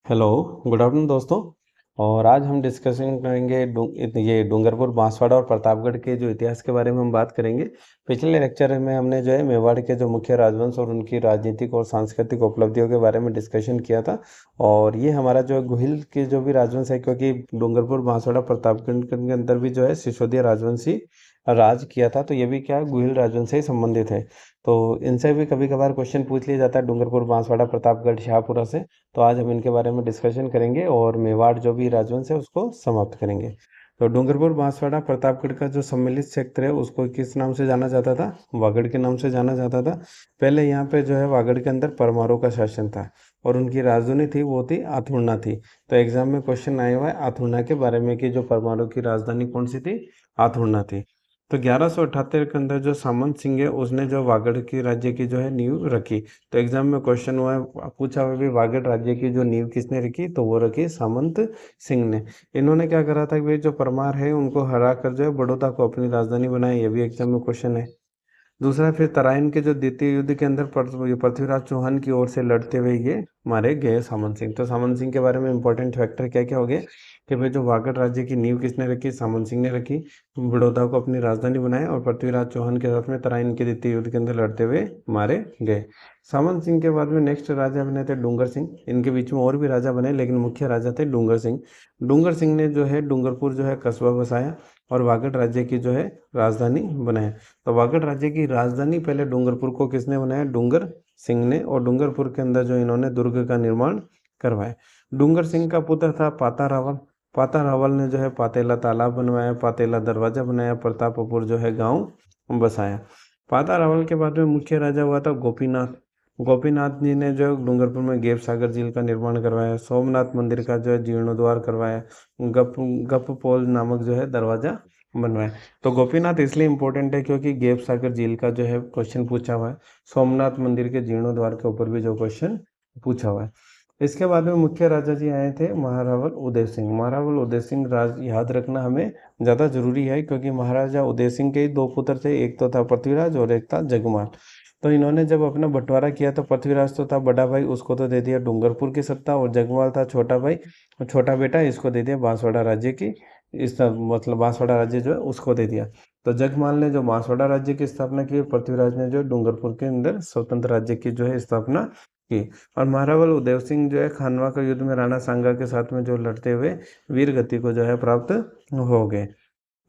Hello, good afternoon दोस्तों। और आज हम डिस्कशन करेंगे ये डूंगरपुर, बांसवाड़ा और प्रतापगढ़ के जो इतिहास के बारे में हम बात करेंगे। पिछले लेक्चर में हमने जो है मेवाड़ के जो मुख्य राजवंश और उनकी राजनीतिक और सांस्कृतिक उपलब्धियों के बारे में डिस्कशन किया था। और ये हमारा जो गुहिल के जो भी राजवंश है, क्योंकि डूंगरपुर, बांसवाड़ा, प्रतापगढ़ के अंदर भी जो है सिसोदिया राजवंशी राज किया था, तो ये भी क्या गुहिल राजवंश से ही संबंधित है। तो इनसे भी कभी कभार क्वेश्चन पूछ लिया जाता है, डूंगरपुर, बांसवाड़ा, प्रतापगढ़, शाहपुरा से। तो आज हम इनके बारे में डिस्कशन करेंगे और मेवाड़ जो भी राजवंश है उसको समाप्त करेंगे। तो डूंगरपुर, बांसवाड़ा, प्रतापगढ़ का जो सम्मिलित क्षेत्र है उसको किस नाम से जाना जाता था? वागड़ के नाम से जाना जाता था। पहले यहाँ पे जो है वागड़ के अंदर परमारों का शासन था और उनकी राजधानी थी वो थी आथुर्ना थी। तो एग्जाम में क्वेश्चन आया हुआ है आथुर्ना के बारे में कि जो परमारों की राजधानी कौन सी थी? आथुर्ना थी। तो 1178 के अंदर जो सामंत सिंह है उसने जो वागड़ की राज्य की जो है नींव रखी। तो एग्जाम में क्वेश्चन हुआ है, पूछा हुआ भी वागड़ राज्य की जो नींव किसने रखी? तो वो रखी सामंत सिंह ने। इन्होंने क्या करा था कि भाई जो परमार है उनको हरा कर जो है बड़ौदा को अपनी राजधानी बनाई। ये भी एग्जाम में क्वेश्चन है। दूसरा, फिर तराइन के जो द्वितीय युद्ध के अंदर पृथ्वीराज चौहान की ओर से लड़ते हुए ये मारे गए सामंत सिंह। तो सामंत सिंह के बारे में इंपॉर्टेंट फैक्टर क्या क्या हो गए कि भाई जो वागड़ राज्य की नींव किसने रखी? सामंत सिंह ने रखी। बड़ौदा को अपनी राजधानी बनाया और पृथ्वीराज चौहान के साथ में तराइन के द्वितीय युद्ध के अंदर लड़ते हुए मारे गए। सामंत सिंह के बाद में नेक्स्ट राजा बने थे डूंगर सिंह। इनके बीच में और भी राजा बने लेकिन मुख्य राजा थे डूंगर सिंह। डूंगर सिंह ने जो है डूंगरपुर जो है कस्बा बसाया और वागड़ राज्य की जो है राजधानी बनाया। तो वागड़ राज्य की राजधानी पहले डूंगरपुर को किसने बनाया? डूंगर सिंह ने। और डूंगरपुर के अंदर जो इन्होंने दुर्ग का निर्माण करवाया। डूंगर सिंह का पुत्र था पाता रावल। पाता रावल ने जो है पातेला तालाब बनवाया, पातेला दरवाजा बनाया, प्रतापपुर जो है गांव बसाया। पाता रावल के बाद में मुख्य राजा हुआ था गोपीनाथ। गोपीनाथ जी ने जो डूंगरपुर में गेप सागर झील का निर्माण करवाया, सोमनाथ मंदिर का जो है जीर्णोद्वार करवाया, गप गप पोल नामक जो है दरवाजा बनवाया। तो गोपीनाथ इसलिए इम्पोर्टेंट है क्योंकि गेप सागर झील का जो है क्वेश्चन पूछा हुआ है। सोमनाथ मंदिर के जीर्णोद्वार के ऊपर भी जो क्वेश्चन पूछा हुआ है। इसके बाद में मुख्य राजा जी आए थे महारावल उदय सिंह। महारावल उदय सिंह राज याद रखना हमें ज़्यादा जरूरी है क्योंकि महाराजा उदय सिंह के ही दो पुत्र थे, एक तो था पृथ्वीराज और एक था जगमाल। तो इन्होंने जब अपना बंटवारा किया तो पृथ्वीराज तो था बड़ा भाई, उसको तो दे दिया डूंगरपुर की सत्ता, और जगमाल था छोटा भाई, छोटा बेटा, इसको दे दिया बांसवाड़ा राज्य की। इस मतलब बांसवाड़ा राज्य जो है उसको दे दिया। तो जगमाल ने जो बांसवाड़ा राज्य की स्थापना की, पृथ्वीराज ने जो डूंगरपुर के अंदर स्वतंत्र राज्य की जो है स्थापना की। और महारावल उदय सिंह जो है खानवा का युद्ध में राणा सांगा के साथ में जो लड़ते हुए वीर गति को जो है प्राप्त हो गए।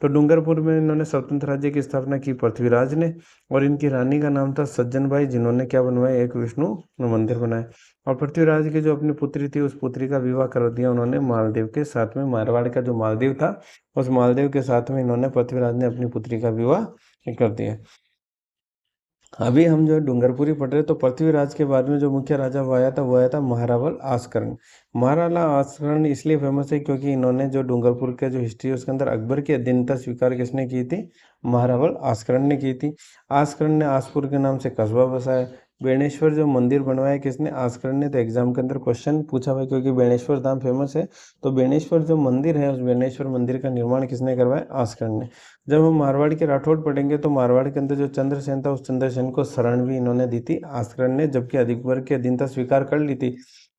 तो डूंगरपुर में इन्होंने स्वतंत्र राज्य की स्थापना की पृथ्वीराज ने। और इनकी रानी का नाम था सज्जनबाई, जिन्होंने क्या बनवाया? एक विष्णु मंदिर बनाया। और पृथ्वीराज की जो अपनी पुत्री थी उस पुत्री का विवाह कर दिया उन्होंने मालदेव के साथ में। मारवाड़ का जो मालदेव था उस मालदेव के साथ में इन्होंने पृथ्वीराज ने अपनी पुत्री का विवाह कर दिया। अभी हम जो डूंगरपुरी पढ़ रहे तो पृथ्वीराज के बाद में जो मुख्य राजा वो आया था वो आया था महारावल आस्करण। महाराणा आस्करण इसलिए फेमस है क्योंकि इन्होंने जो डूंगरपुर के जो हिस्ट्री है उसके अंदर अकबर की अधीनता स्वीकार किसने की थी? महारावल आस्करण ने की थी। आस्करण ने आसपुर के नाम से कस्बा बसाया। बेणेश्वर जो मंदिर बनवाया किसने? आस्करण ने। तो एग्जाम के अंदर क्वेश्चन पूछा हुआ है क्योंकि बेणेश्वर धाम फेमस है। तो बेणेश्वर जो मंदिर है उस बेणेश्वर मंदिर का निर्माण किसने करवाया? आस्करण ने। जब हम मारवाड़ के राठौड़ पढ़ेंगे तो मारवाड़ के अंदर जो चंद्रसेन था उस चंद्रसेन को शरण भी इन्होंने दी थी आस्करण ने, जबकि अकबर की अधीनता स्वीकार कर ली थी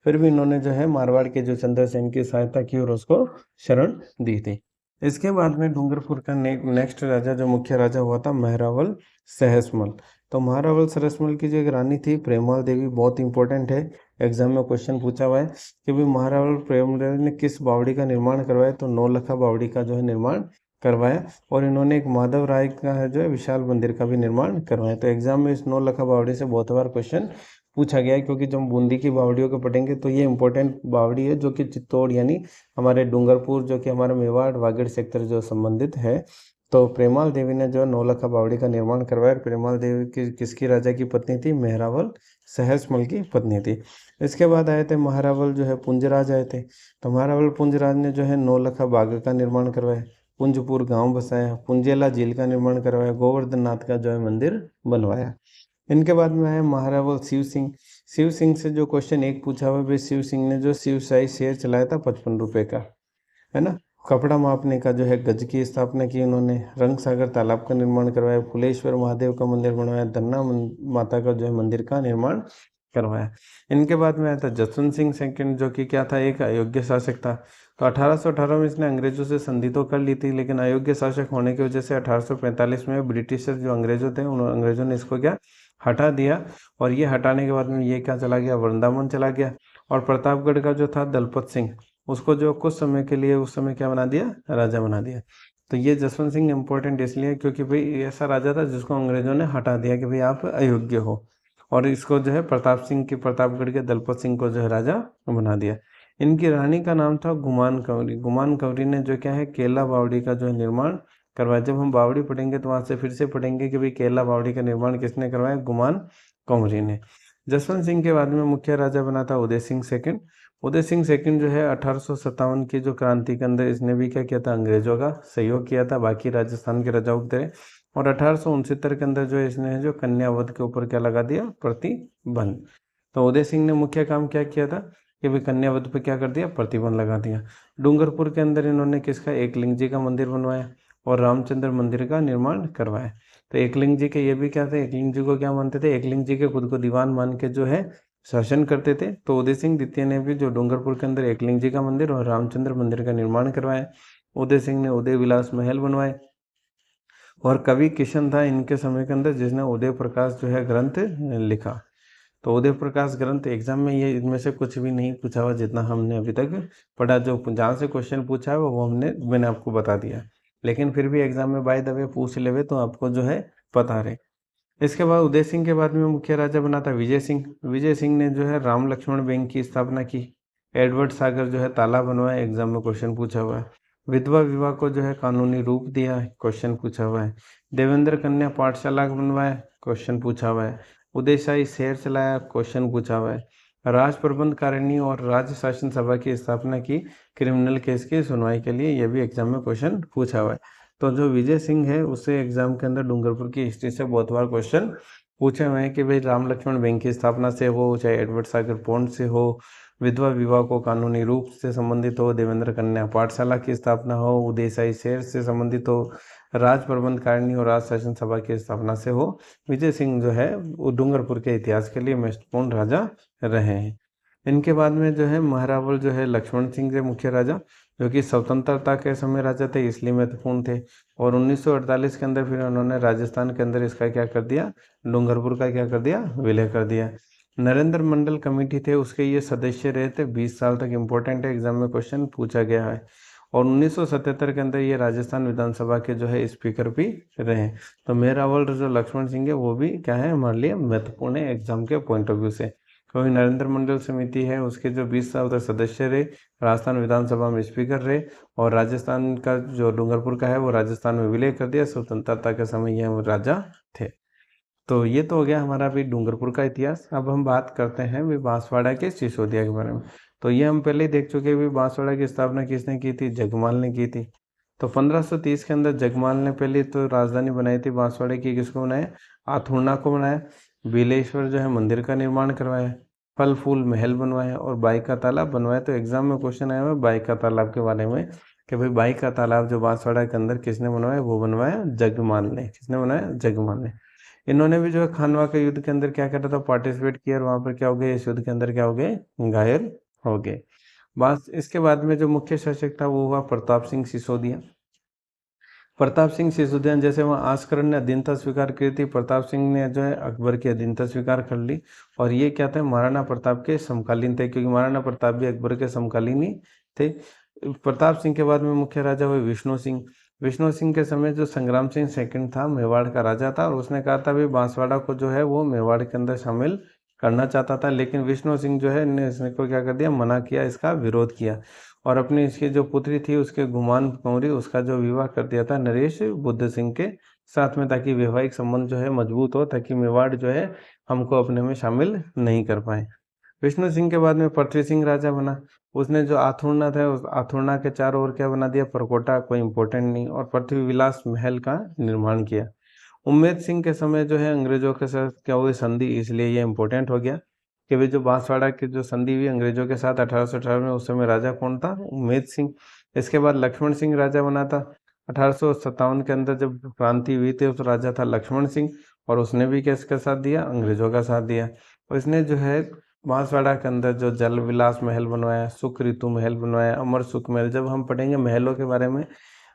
फिर भी इन्होंने जो है मारवाड़ के जो चंद्रसेन की सहायता की और उसको शरण दी थी। इसके बाद में डूंगरपुर का नेक्स्ट राजा जो मुख्य राजा हुआ था महरावल सहसमल। तो महारावल सरसमल की जो एक रानी थी प्रेमाल देवी, बहुत इंपॉर्टेंट है, एग्जाम में क्वेश्चन पूछा हुआ है कि भाई महारावल प्रेमाल देवी ने किस बावड़ी का निर्माण करवाया? तो नौलखा बावड़ी का जो है निर्माण करवाया। और इन्होंने एक माधव राय का है जो है विशाल मंदिर का भी निर्माण करवाया। तो एग्जाम में इस नौलखा बावड़ी से बहुत बार क्वेश्चन पूछा गया है क्योंकि जब हम बूंदी की बावड़ियों को पढ़ेंगे तो ये इंपॉर्टेंट बावड़ी है जो कि चित्तौड़ यानी हमारे डूंगरपुर जो कि हमारे मेवाड़ वागड़ सेक्टर जो संबंधित है। तो प्रेमाल देवी ने जो नौलखा बावड़ी का निर्माण करवाया। प्रेमाल देवी की किसकी राजा की पत्नी थी? मेहरावल सहसमल की पत्नी थी। इसके बाद आए थे महारावल जो है पुंजराज आए थे। तो महारावल पुंजराज ने जो है नौलखा बाग का निर्माण करवाया, पुंजपुर गांव बसाया, पुंजेला झील का निर्माण करवाया, गोवर्धन नाथ का जो है मंदिर बनवाया। इनके बाद में आया महारावल शिव सिंह। शिव सिंह से जो क्वेश्चन एक पूछा हुआ भाई शिव सिंह ने जो शिव शाही शेर चलाया था 55 रुपए का, है ना। कपड़ा मापने का जो है गज की स्थापना की उन्होंने। रंग सागर तालाब का निर्माण करवाया, फुलेश्वर महादेव का मंदिर बनवाया, धन्ना माता का जो है मंदिर का निर्माण करवाया। इनके बाद में आया था जसवंत सिंह सेकंड, जो कि क्या था, एक अयोग्य शासक था। तो 1818 में इसने अंग्रेजों से संधि तो कर ली थी, लेकिन अयोग्य शासक होने की वजह से 1845 में ब्रिटिशर्स जो अंग्रेजों थे उन अंग्रेजों ने इसको क्या हटा दिया। और ये हटाने के बाद में ये क्या चला गया, वृंदावन चला गया। और प्रतापगढ़ का जो था दलपत सिंह, उसको जो कुछ समय के लिए उस समय क्या बना दिया, राजा बना दिया। तो ये जसवंत सिंह इम्पोर्टेंट इसलिए क्योंकि भाई ऐसा राजा था जिसको अंग्रेजों ने हटा दिया कि भाई आप अयोग्य हो। और इसको जो है प्रतापगढ़ के दलपत सिंह को जो है राजा बना दिया। इनकी रानी का नाम था गुमान कंवरी। गुमान कंवरी ने जो क्या है केला बावड़ी का जो है निर्माण करवाया। जब हम बावड़ी पढ़ेंगे तो वहां से फिर से पढ़ेंगे कि भाई केला बावड़ी का निर्माण किसने करवाया, गुमान कंवरी ने। जसवंत सिंह के बाद में मुख्य राजा बना था उदय सिंह सेकंड। उदय सिंह सेकंड जो है 1857 की जो क्रांति के अंदर इसने भी क्या किया था, अंग्रेजों का सहयोग किया था बाकी राजस्थान के राजाओं की तरह। और 1869 के अंदर जो है इसने जो कन्यावध के ऊपर क्या लगा दिया, प्रतिबंध। तो उदय सिंह ने मुख्य काम क्या किया था कि भाई कन्यावध पे क्या कर दिया, प्रतिबंध लगा दिया। डूंगरपुर के अंदर इन्होंने किसका, एकलिंग जी का मंदिर बनवाया और रामचंद्र मंदिर का निर्माण करवाया। तो एकलिंग जी के ये भी क्या थे, एकलिंग जी को क्या मानते थे, एकलिंग जी के खुद को दीवान मान के जो है शासन करते थे। तो उदय सिंह द्वितीय ने भी जो डूंगरपुर के अंदर एकलिंग जी का मंदिर और रामचंद्र मंदिर का निर्माण करवाया। उदय सिंह ने उदय विलास महल बनवाए। और कवि किशन था इनके समय के अंदर जिसने उदय प्रकाश जो है ग्रंथ लिखा। तो उदय प्रकाश ग्रंथ एग्जाम में ये इनमें से कुछ भी नहीं पूछा हुआ जितना हमने अभी तक पढ़ा। जो जहाँ से क्वेश्चन पूछा है वो मैंने आपको बता दिया, लेकिन फिर भी एग्जाम में बाय द वे पूछ लेवे तो आपको जो है पता रहे। इसके बाद उदय सिंह के बाद में मुख्य राजा बना था विजय सिंह। विजय सिंह ने जो है राम लक्ष्मण बैंक की स्थापना की। एडवर्ड सागर जो है तालाब बनवाया, एग्जाम में क्वेश्चन पूछा हुआ है। विधवा विवाह को जो है कानूनी रूप दिया है, क्वेश्चन पूछा हुआ है। देवेंद्र कन्या पाठशाला बनवाया, क्वेश्चन पूछा हुआ है। उदयशाही शहर चलाया, क्वेश्चन पूछा हुआ है। राज प्रबंधकारिणी और राज्य शासन सभा की स्थापना की क्रिमिनल केस की सुनवाई के लिए, यह भी एग्जाम में क्वेश्चन पूछा हुआ है। तो जो विजय सिंह है उससे एग्जाम के अंदर डूंगरपुर की हिस्ट्री से बहुत बार क्वेश्चन पूछे हुए हैं कि भाई राम लक्ष्मण बैंक की स्थापना से हो, चाहे एडवर्ड सागर पॉन्ड से हो, विधवा विवाह को कानूनी रूप से संबंधित हो, देवेंद्र कन्या पाठशाला की स्थापना हो, उदयशाही शहर से संबंधित हो, राज प्रबंधकारिणी और राज शासन सभा की स्थापना से हो, विजय सिंह जो है वो डूंगरपुर के इतिहास के लिए महत्वपूर्ण राजा रहे हैं। इनके बाद में जो है महारावल जो है लक्ष्मण सिंह के मुख्य राजा, जो कि स्वतंत्रता के समय राजा थे इसलिए महत्वपूर्ण थे। और 1948 के अंदर फिर उन्होंने राजस्थान के अंदर इसका क्या कर दिया, डूंगरपुर का क्या कर दिया, विलय कर दिया। नरेंद्र मंडल कमेटी थे उसके ये सदस्य रहे थे 20 साल तक। इंपॉर्टेंट है, एग्जाम में क्वेश्चन पूछा गया है। और 1977 के अंदर ये राजस्थान विधानसभा के जो है स्पीकर भी रहे। तो मेरावल जो लक्ष्मण सिंह है वो भी क्या है, हमारे लिए महत्वपूर्ण है एग्जाम के पॉइंट ऑफ व्यू से। क्योंकि नरेंद्र मंडल समिति है उसके जो 20 साल तक सदस्य रहे, राजस्थान विधानसभा में स्पीकर रहे, और राजस्थान का जो डूंगरपुर का है वो राजस्थान में विलय कर दिया। स्वतंत्रता के समय ये राजा थे। तो ये तो हो गया हमारा भी डूंगरपुर का इतिहास। अब हम बात करते हैं भी बांसवाड़ा के सिसोदिया के बारे में। तो ये हम पहले ही देख चुके हैं भी बांसवाड़ा की स्थापना किसने की थी, जगमाल ने की थी। तो 1530 के अंदर जगमाल ने पहले तो राजधानी बनाई थी बांसवाड़ा की। किसको बनाया, आथुरना को बनाया। बिलेश्वर जो है मंदिर का निर्माण करवाया, फल फूल महल बनवाया और बाई का तालाब बनवाया। तो एग्जाम में क्वेश्चन आया हुआ बाई का तालाब के बारे में कि भाई बाई का तालाब जो बांसवाड़ा के अंदर किसने बनवाया, वो बनवाया जगमाल ने। किसने बनाया, जगमाल ने। इन्होंने भी जो है खानवा के युद्ध के अंदर क्या करा था, पार्टिसिपेट किया और वहां पर क्या हो गए, इस युद्ध के अंदर क्या हो गए, घायल हो गए। बस इसके बाद में जो मुख्य शासक था वो हुआ प्रताप सिंह सिसोदिया। प्रताप सिंह सिसोदिया जैसे वहाँ आस्करण ने अधीनता स्वीकार की थी, प्रताप सिंह ने जो है अकबर की अधीनता स्वीकार कर ली। और ये क्या थे, महाराणा प्रताप के समकालीन थे, क्योंकि महाराणा प्रताप भी अकबर के समकालीन ही थे। प्रताप सिंह के बाद में मुख्य राजा हुए विष्णु सिंह। विष्णु सिंह के समय जो संग्राम सिंह सेकंड था मेवाड़ का राजा था, और उसने कहा था भाई बांसवाड़ा को जो है वो मेवाड़ के अंदर शामिल करना चाहता था, लेकिन विष्णु सिंह जो है ने इसने को क्या कर दिया, मना किया, इसका विरोध किया। और अपनी इसकी जो पुत्री थी उसके गुमान कुंवरी, उसका जो विवाह कर दिया था नरेश बुद्ध सिंह के साथ में, ताकि वैवाहिक संबंध जो है मजबूत हो, ताकि मेवाड़ जो है हमको अपने में शामिल नहीं कर पाए। विष्णु सिंह के बाद में पृथ्वी सिंह राजा बना। उसने जो आथुरना था उस आथुरना के चारों ओर क्या बना दिया, परकोटा, कोई इंपॉर्टेंट नहीं, और पृथ्वी विलास महल का निर्माण किया। उम्मेद सिंह के समय जो है अंग्रेजों के साथ क्या हुई, संधि, इसलिए ये इंपॉर्टेंट हो गया कि भाई जो बांसवाड़ा की जो संधि हुई अंग्रेजों के साथ 1818 में, उस समय राजा कौन था, उम्मेद सिंह। इसके बाद लक्ष्मण सिंह राजा बना था 1857 के अंदर, जब क्रांति हुई थी, उस राजा था लक्ष्मण सिंह, और उसने भी किसका साथ दिया, अंग्रेजों का साथ दिया। उसने जो है बांसवाड़ा के अंदर जो जल विलास महल बनवाया, सुख ऋतु महल बनवाया, अमर सुख महल। जब हम पढ़ेंगे महलों के बारे में,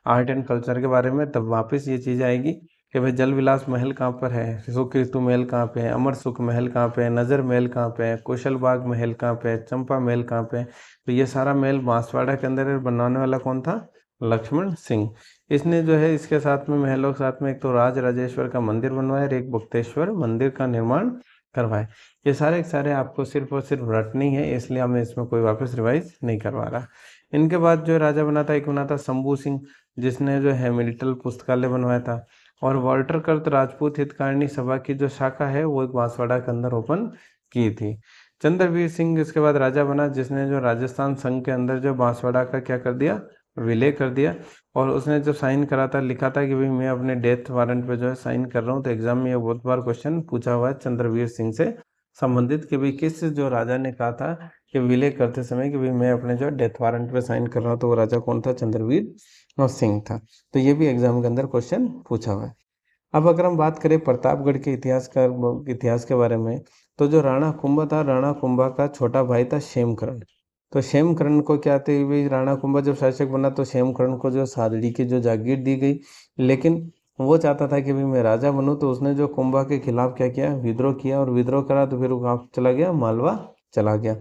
आर्ट एंड कल्चर के बारे में, तब वापस ये चीज़ आएगी कि भाई जल विलास महल कहाँ पर है, सुख ऋतु महल कहाँ पे है, अमर सुख महल कहाँ पे है, नज़र महल कहाँ पे है, कुशल बाग महल कहाँ पे है, चंपा महल कहाँ पे है। तो ये सारा महल बांसवाड़ा के अंदर बनवाने वाला कौन था? लक्ष्मण सिंह। इसने जो है इसके साथ में, महलों के साथ में, एक तो राज राजेश्वर का मंदिर बनवाया और एक गुप्तेश्वर मंदिर का निर्माण करवाए। ये सारे के सारे आपको सिर्फ और सिर्फ रटनी है, इसलिए हमें इसमें कोई वापस रिवाइज नहीं करवा रहा। इनके बाद जो राजा बना था, एक बना था शंभू सिंह, जिसने जो है मिलिटल पुस्तकालय बनवाया था। और वाल्टर कर्त राजपूत हितकारिणी सभा की जो शाखा है वो एक बांसवाड़ा के अंदर ओपन की थी। चंद्रवीर सिंह इसके बाद राजा बना, जिसने जो राजस्थान संघ के अंदर जो बांसवाड़ा का क्या कर दिया, विलय कर दिया। और उसने जो साइन करा था, लिखा था कि भाई मैं अपने डेथ वारंट पे जो है साइन कर रहा हूँ। तो एग्जाम में ये बहुत बार क्वेश्चन पूछा हुआ है चंद्रवीर सिंह से संबंधित, कि भाई किस जो राजा ने कहा था कि विलय करते समय कि भाई मैं अपने जो डेथ वारंट पे साइन कर रहा हूँ, तो वो राजा कौन था? चंद्रवीर सिंह था। तो ये भी एग्जाम के अंदर क्वेश्चन पूछा हुआ है। अब अगर हम बात करें प्रतापगढ़ के इतिहास के बारे में, तो जो राणा कुंभा था, राणा कुंभा का छोटा भाई था क्षेमकरण। तो क्षेमकरण को क्या थे भाई, राणा कुंभा जब शासक बना तो क्षेमकरण को जो सादड़ी की जो जागीर दी गई, लेकिन वो चाहता था कि भाई मैं राजा बनूं। तो उसने जो कुंभा के खिलाफ क्या किया, विद्रोह किया, और विद्रोह करा तो फिर वो कहाँ चला गया, मालवा चला गया।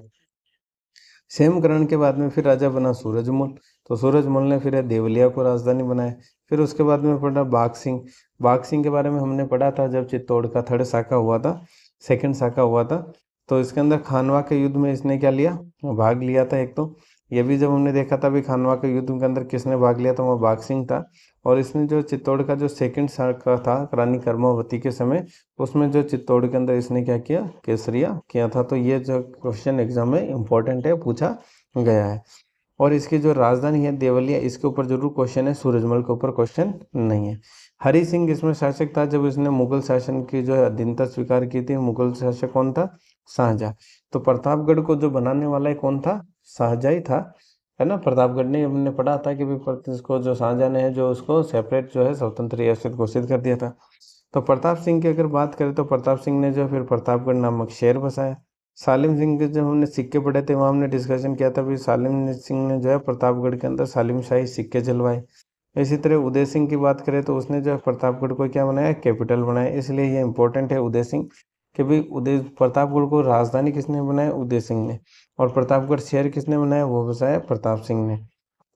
क्षेमकरण के बाद में फिर राजा बना सूरजमल। तो सूरजमल ने फिर देवलिया को राजधानी बनाया। फिर उसके बाद में पढ़ा बाघ सिंह। बाघ सिंह के बारे में हमने पढ़ा था जब चित्तौड़ का थर्ड साका हुआ था, सेकंड साका हुआ था। तो इसके अंदर खानवा के युद्ध में इसने क्या लिया, भाग लिया था। एक तो ये भी जब हमने देखा था भी खानवा के युद्ध के अंदर किसने भाग लिया था, वो बाघ सिंह था। और इसने जो चित्तौड़ का जो सेकंड साका था रानी कर्मावती के समय, उसमें जो चित्तौड़ के अंदर इसने क्या किया, केसरिया किया था। तो ये जो क्वेश्चन एग्जाम में इंपॉर्टेंट है, पूछा गया है। और इसकी जो राजधानी है देवलिया, इसके ऊपर जरूर क्वेश्चन है, सूरजमल के ऊपर क्वेश्चन नहीं है। हरि सिंह इसमें शासक था जब इसने मुगल शासन की जो अधीनता स्वीकार की थी। मुगल शासक कौन था? शाहजहां। तो प्रतापगढ़ को जो बनाने वाला है कौन था? शाहजहां ही था, है ना। प्रतापगढ़ ने हमने पढ़ा था कि भी इसको जो शाहजहां ने है जो उसको सेपरेट जो है स्वतंत्र रियासत घोषित कर दिया था। तो प्रताप सिंह की अगर बात करें तो प्रताप सिंह ने जो फिर प्रतापगढ़ नामक शहर बसाया। सालिम सिंह के जब हमने सिक्के पढ़े थे वहाँ हमने डिस्कशन किया था भी सालिम सिंह ने जो है प्रतापगढ़ के अंदर सालिम शाही सिक्के चलवाए। इसी तरह उदय सिंह की बात करें तो उसने जो है प्रतापगढ़ को क्या बनाया, कैपिटल बनाया। इसलिए ये इंपॉर्टेंट है उदय सिंह, कि भाई उदय प्रतापगढ़ को राजधानी किसने बनाया, उदय सिंह ने। और प्रतापगढ़ शहर किसने बनाया, वो बसाया प्रताप सिंह ने।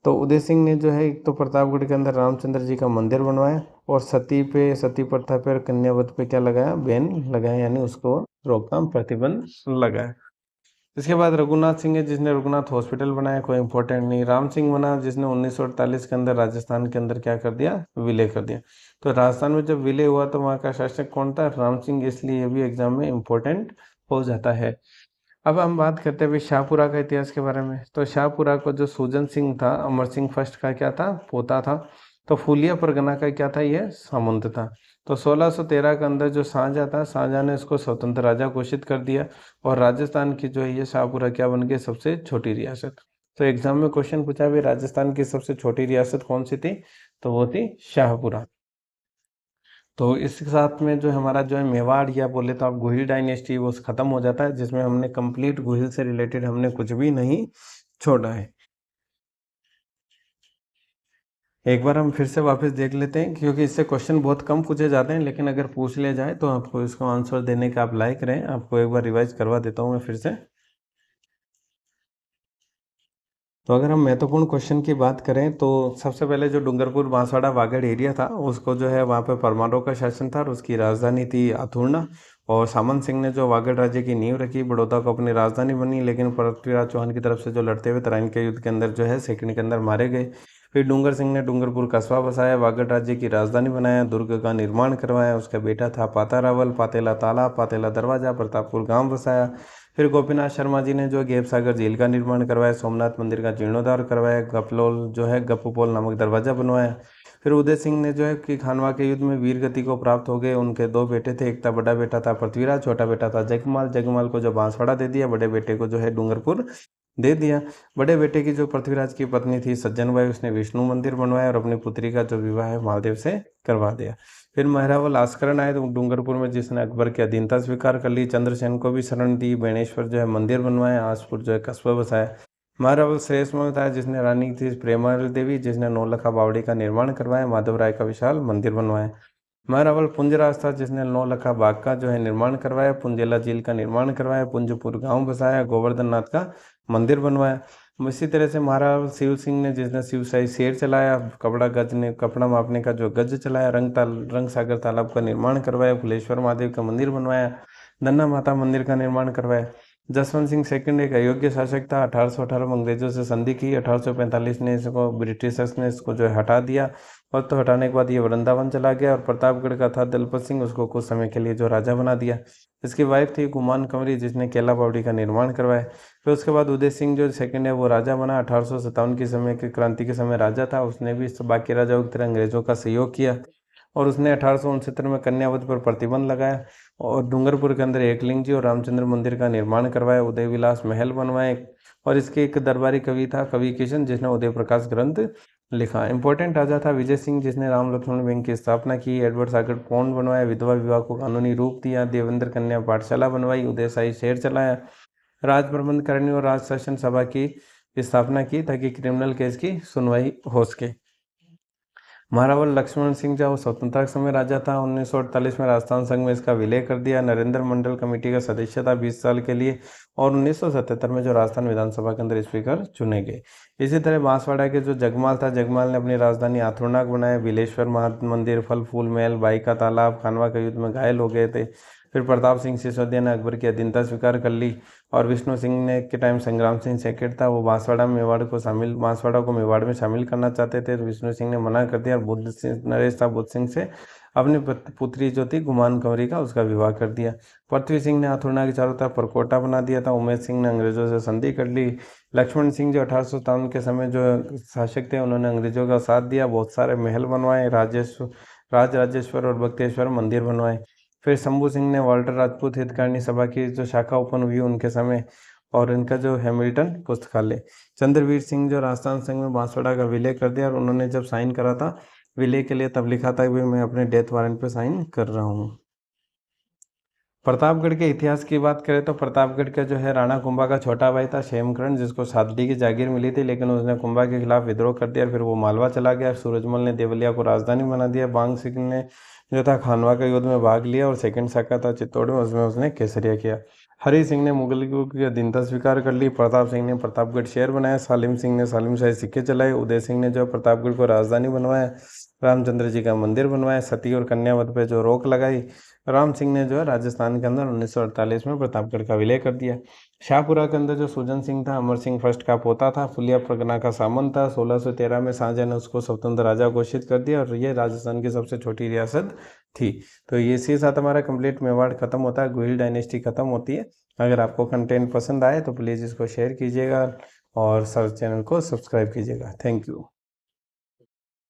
तो उदय सिंह ने जो है एक तो प्रतापगढ़ के अंदर रामचंद्र जी का मंदिर बनवाया, और सती प्रथा पर कन्यावध पे क्या लगाया, बैन लगाया, यानी उसको रोकथाम प्रतिबंध लगाया। इसके बाद रघुनाथ सिंह है जिसने रघुनाथ हॉस्पिटल बनाया, कोई इंपॉर्टेंट नहीं। राम सिंह बना जिसने 1948 के अंदर राजस्थान के अंदर क्या कर दिया, विलय कर दिया। तो राजस्थान में जब विलय हुआ तो वहाँ का शासक कौन था, राम सिंह। इसलिए ये भी एग्जाम में इंपॉर्टेंट हो जाता है। अब हम बात करते हैं भाई शाहपुरा का इतिहास के बारे में। तो शाहपुरा को जो सूजन सिंह था, अमर सिंह फर्स्ट का क्या था, पोता था। तो फूलिया परगना का क्या था, ये सामंत था। तो 1613 के अंदर जो शाहजहां था, शाहजहां ने इसको स्वतंत्र राजा घोषित कर दिया। और राजस्थान की जो है ये शाहपुरा क्या बन गई, सबसे छोटी रियासत। तो एग्जाम में क्वेश्चन पूछा भाई राजस्थान की सबसे छोटी रियासत कौन सी थी, तो वो थी शाहपुरा। तो इसके साथ में जो हमारा जो है मेवाड़, या बोले तो आप गोहिल डायनेस्टी, वो खत्म हो जाता है, जिसमें हमने कंप्लीट गोहिल से रिलेटेड हमने कुछ भी नहीं छोड़ा है। एक बार हम फिर से वापस देख लेते हैं, क्योंकि इससे क्वेश्चन बहुत कम पूछे जाते हैं, लेकिन अगर पूछ लिया जाए तो आपको इसको आंसर देने का आप लायक रहें। आपको एक बार रिवाइज करवा देता हूँ मैं फिर से। तो अगर हम महत्वपूर्ण क्वेश्चन की बात करें तो सबसे पहले जो डूंगरपुर बांसवाड़ा वागड़ एरिया था, उसको जो है वहाँ पे परमारों का शासन था, और उसकी राजधानी थी अथुर्ना। और सामंत सिंह ने जो वागड़ राज्य की नींव रखी, बड़ौदा को अपनी राजधानी बनी, लेकिन पृथ्वीराज चौहान की तरफ से जो लड़ते हुए तराइन के युद्ध के अंदर जो है सेकंड के अंदर मारे गए। फिर डूंगर सिंह ने डूंगरपुर कस्बा बसाया, वागड़ राज्य की राजधानी बनाया, दुर्ग का निर्माण करवाया। उसका बेटा था पाता रावल, पातेला तालाब, पातेला दरवाजा, प्रतापपुर गांव बसाया। फिर गोपीनाथ शर्मा जी ने जो गेप सागर झील का निर्माण करवाया, सोमनाथ मंदिर का जीर्णोद्धार करवाया, गपलोल जो है गप्पोल नामक दरवाजा बनवाया। फिर उदय सिंह ने जो है कि खानवा के युद्ध में वीर गति को प्राप्त हो गए। उनके दो बेटे थे, एक था बड़ा बेटा था पृथ्वीराज, छोटा बेटा था जगमाल। जगमाल को जो बांसवाड़ा दे दिया, बड़े बेटे को जो है डूंगरपुर दे दिया। बड़े बेटे की जो पृथ्वीराज की पत्नी थी सज्जनबाई, उसने विष्णु मंदिर बनवाया, और अपनी पुत्री का जो विवाह है महादेव से करवा दिया। फिर महिरावल आस्करण आए तो डूंगरपुर में, जिसने अकबर की अधीनता स्वीकार कर ली। चंद्रसेन को भी शरण दी। बेणेश्वर जो है मंदिर बनवाया। आसपुर जो है कस्बा बसाया। महारावल श्रेष्ठ में था, जिसने रानी थी प्रेमावती देवी, जिसने नौलखा बावड़ी का निर्माण करवाया। माधवराय का विशाल मंदिर बनवाया। महारावल पुंजराज था, जिसने नौलखा बाग का जो है निर्माण करवाया। पुंजेला झील का निर्माण करवाया। पुंजपुर गांव बसाया। गोवर्धन नाथ का मंदिर बनवाया। इसी तरह से महाराज शिव सिंह ने, जिसने शिवशाही शेर चलाया। कपड़ा गज ने कपड़ा मापने का जो गज चलाया। रंग सागर तालाब का निर्माण करवाया। फुलेश्वर महादेव का मंदिर बनवाया। धन्ना माता मंदिर का निर्माण करवाया। जसवंत सिंह सेकंड एक अयोग्य शासक था। 1818 में अंग्रेजों से संधि की। 1845 ने इसको ब्रिटिशर्स ने इसको जो है हटा दिया, और तो हटाने के बाद ये वृंदावन चला गया। और प्रतापगढ़ का था दलपत सिंह, उसको कुछ समय के लिए जो राजा बना दिया। इसकी वाइफ थी गुमान कंवरी, जिसने केला बावड़ी का निर्माण करवाया। फिर उसके बाद उदय सिंह जो सेकंड है वो राजा बना। 1857 के समय की क्रांति के समय राजा था। उसने भी बाकी राजाओं की तरह अंग्रेजों का सहयोग किया, और उसने 1869 में कन्यावध पर प्रतिबंध लगाया, और डूंगरपुर के अंदर एकलिंग जी और रामचंद्र मंदिर का निर्माण करवाया। उदय विलास महल बनवाए। और इसके एक दरबारी कवि था कवि किशन, जिसने उदय प्रकाश ग्रंथ लिखा। इंपॉर्टेंट राजा था विजय सिंह, जिसने राम लक्ष्मण बैंक की स्थापना की। एडवर्ड सागर पौंड बनवाया। विधवा विवाह को कानूनी रूप दिया। देवेंद्र कन्या पाठशाला बनवाई। उदय शाही शहर चलाया। राज प्रबंध करने और राज शासन सभा की स्थापना की, ताकि क्रिमिनल केस की सुनवाई हो सके। महारावल लक्ष्मण सिंह जो स्वतंत्रता के समय राजा था। 1948 में राजस्थान संघ में इसका विलय कर दिया। नरेंद्र मंडल कमेटी का सदस्य था 20 साल के लिए। और 1977 में जो राजस्थान विधानसभा के अंदर स्पीकर चुने गए। इसी तरह बांसवाड़ा के जो जगमाल था, जगमाल ने अपनी राजधानी आथुरनाग बनाया। बिलेश्वर मंदिर, फल फूल महल, बाई का तालाब, खानवा के युद्ध में घायल हो गए थे। फिर प्रताप सिंह सिसोदिया ने अकबर की अधीनता स्वीकार कर ली। और विष्णु सिंह ने के टाइम संग्राम सिंह सेकेंड था, वो बांसवाड़ा को मेवाड़ में शामिल करना चाहते थे, तो विष्णु सिंह ने मना कर दिया। और बुद्ध सिंह नरेश था, बुद्ध सिंह से अपनी पुत्री जो थी गुमान कंवरी का, उसका विवाह कर दिया। पृथ्वी सिंह ने आथुरना के चारों तरफ परकोटा बना दिया था। उमेश सिंह ने अंग्रेजों से संधि कर ली। लक्ष्मण सिंह जो 1857 के समय जो शासक थे, उन्होंने अंग्रेजों का साथ दिया। बहुत सारे महल बनवाए। राजेश्वर और बख्तेश्वर मंदिर बनवाए। फिर शंभू सिंह ने वाल्टर राजपूत हितकारिणी सभा की जो शाखा ओपन हुई उनके समय, और इनका जो हैमिल्टन पुस्तकालय। चंद्रवीर सिंह जो राजस्थान संघ में बांसवाड़ा का विलय कर दिया, और उन्होंने जब साइन करा था विलय के लिए, तब लिखा था कि मैं अपने डेथ वारंट पे साइन कर रहा हूँ। प्रतापगढ़ के इतिहास की बात करें तो प्रतापगढ़ का जो है राणा कुंभा का छोटा भाई था क्षेमकरण, जिसको सादडी की जागीर मिली थी, लेकिन उसने कुंभा के खिलाफ विद्रोह कर दिया। फिर वो मालवा चला गया। सूरजमल ने देवलिया को राजधानी बना दिया। बांग सिंह ने जो था खानवा का युद्ध में भाग लिया, और सेकंड शाखा था चित्तौड़ में, उसमें उसने केसरिया किया। हरि सिंह ने मुगलों की अधीनता स्वीकार कर ली। प्रताप सिंह ने प्रतापगढ़ शहर बनाया। सालिम सिंह ने सालिम शाही सिक्के चलाए। उदय सिंह ने जो प्रतापगढ़ को राजधानी बनवाया। रामचंद्र जी का मंदिर बनवाया। सती और कन्यावध पे जो रोक लगाई। राम सिंह ने जो है राजस्थान के अंदर 1948 में प्रतापगढ़ का विलय कर दिया। शाहपुरा के अंदर जो सुजन सिंह था, अमर सिंह फर्स्ट का पोता था, फुलिया परगना का सामंत था। 1613 में शाहजहां ने उसको स्वतंत्र राजा घोषित कर दिया, और ये राजस्थान की सबसे छोटी रियासत थी। तो ये इसी साथ हमारा कंप्लीट मेवाड़ खत्म होता है, गोहिल डायनेस्टी खत्म होती है। अगर आपको कंटेंट पसंद आए तो प्लीज़ इसको शेयर कीजिएगा, और सर चैनल को सब्सक्राइब कीजिएगा। Thank you.